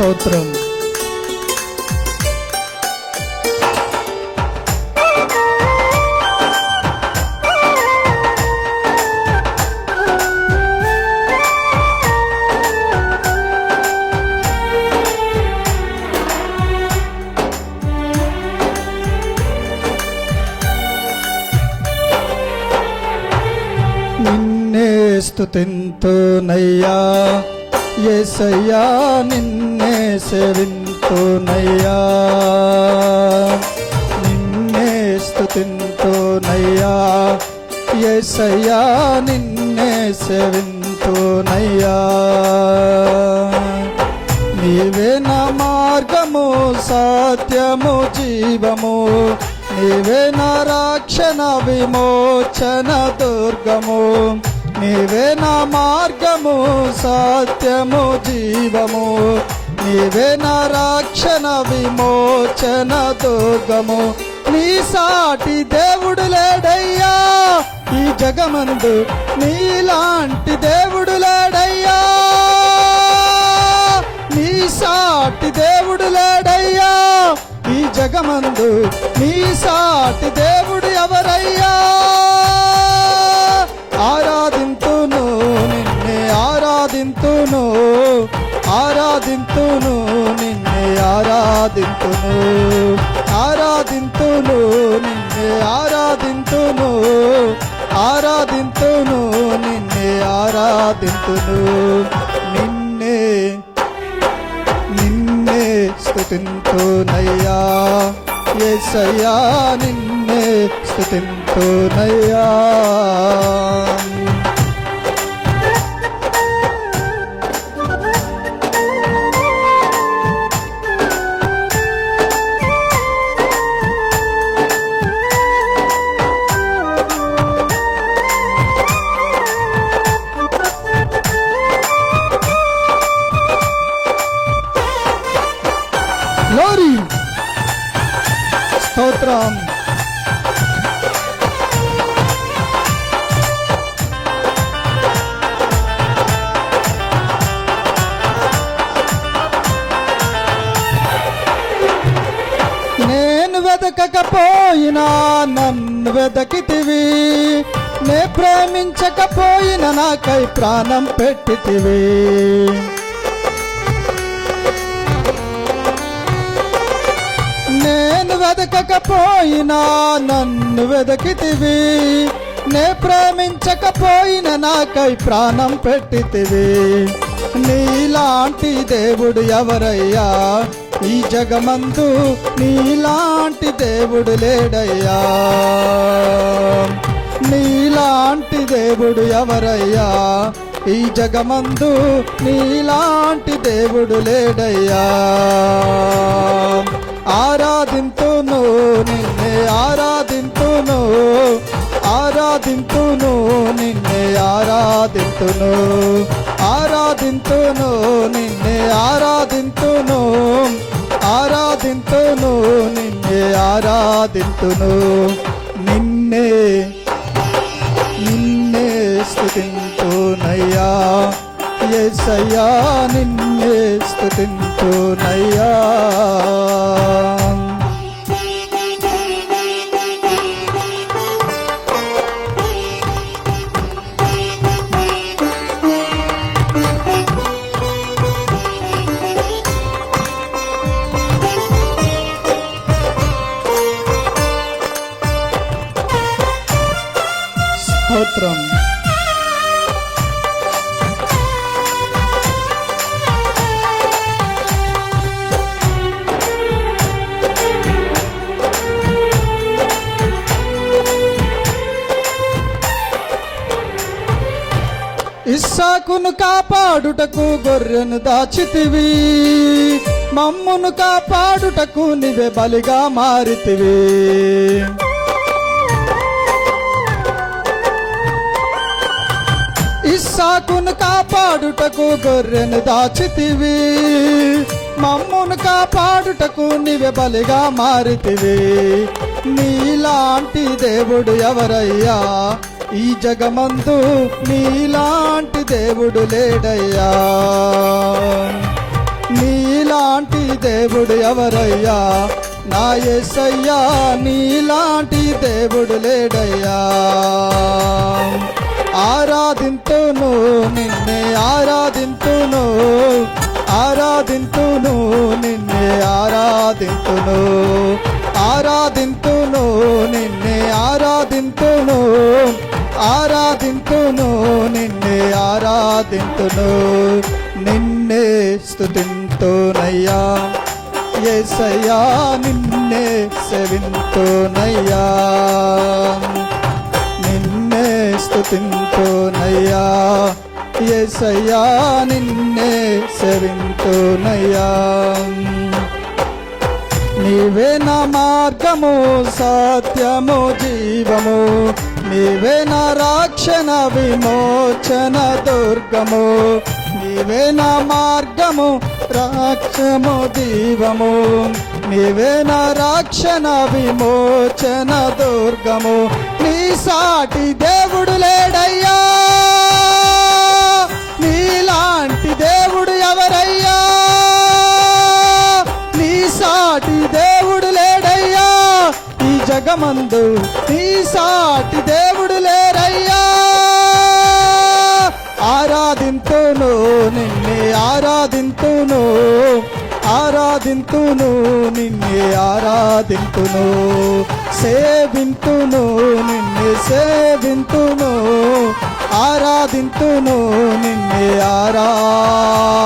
స్తోత్రం. నిన్నే స్తుతింతునయ్యా యేసయ్యా, నిన్నే సేవింతునయ్యా, నిన్నే స్తుతింతునయ్యా యేసయ్యా, నిన్నే సేవింతునయ్యా. నీవే నా మార్గము సత్యము జీవము, నీవే నా రక్షణ విమోచన దుర్గము, నీవే నా మార్గము సత్యము జీవము, నీవే నా రక్షణ విమోచన దుర్గము. నీ సాటి దేవుడు లేడయ్యా ఈ జగమందు, నీలాంటి దేవుడు లేడయ్యా, నీ సాటి దేవుడు లేడయ్యా ఈ జగమందు, నీ సాటి దేవుడు ఎవరయ్యా? ఆరాధింతును నిన్నే ఆరాధింతును, ఆరాధింతును నిన్నే ఆరాధింతును, ఆరాధింతును నిన్నే ఆరాధింతును, ఆరాధింతును నిన్నే ఆరాధింతును. నిన్నే నిన్నే స్తుతింతునయ్యా యేసయ్యా, నిన్నే స్తుతింతునయ్యా. గ్లోరీ స్తోత్రం. నేను వెదకకపోయినా నన్ను వెదకితివి, నే ప్రేమించకపోయినా నాకై ప్రాణం పెట్టితివి. నేను వెదకకపోయినా నన్ను వెదకితివి, నే ప్రేమించకపోయినా నాకై ప్రాణం పెట్టితివి. నీలాంటి దేవుడు ఎవరయ్యా ఈ జగమందు, నీలాంటి దేవుడు లేడయ్యా, నీలాంటి దేవుడు ఎవరయ్యా ఈ జగమందు, నీలాంటి దేవుడు లేడయ్యా. ఆరాధింతును నిన్నే ఆరాధింతును, ఆరాధింతును నిన్నే ఆరాధింతును, ఆరాధింతును నిన్నే ఆరాధింతును, ఆరాధింతును నిన్నే ఆరాధింతును. నిన్నే నిన్నే స్తుతింతునయ్యా యేసయ్యా, నిన్నే స్తుతింతునయ్యా. స్తోత్రం. ఇస్సాకును కాపాడుటకు గొర్రెను దాచితివి, మమ్మును కాపాడుటకు నీవే బలిగా మారితివి. ఇస్సాకును కాపాడుటకు గొర్రెను దాచితివి, మమ్మును కాపాడుటకు నీవే బలిగా మారితివి. నీలాంటి దేవుడు ఎవరయ్యా ఈ జగమందు, నీలాంటి దేవుడు లేడయ్యా, నీలా దేవుడు ఎవరయ్యా నా యేసయ్యా నీలాంటి దేవుడు లేడయ్యా ఆరాధింతును నిన్నే ఆరాధింతును ఆరాధింతును నిన్నే ఆరాధింతును ఆరాధింతును నిన్నే ఆరాధింతును ఆరాధింతును నిన్నే ఆరాధింతును నిన్నే స్తుతింతునయ్యా యేసయ్యా నిన్నే సేవింతునయ్యా నిన్నే స్తుతింతునయ్యా యేసయ్యా నిన్నే సేవింతునయ్యా నీవే నా మార్గము సత్యము జీవము నీవే నా రక్షణ విమోచన దుర్గము నీవే నా మార్గము రక్షము జీవము నీవే నా రక్షణ విమోచన దుర్గము నీ సాటి దేవుడు లేడయ్యా నీలాంటి దేవుడు ఎవరయ్యా నీ సాటి దేవుడు లేడయ్యా ఈ జగమందు నీ సాటి దేవుడు లేరయ్యా ఆరాధింతును నిన్నే ఆరాధింతును ఆరాధింతును నిన్నే ఆరాధింతును సేవింతును నిన్నే సేవింతును ఆరాధింతును నిన్నే ఆరాధింతును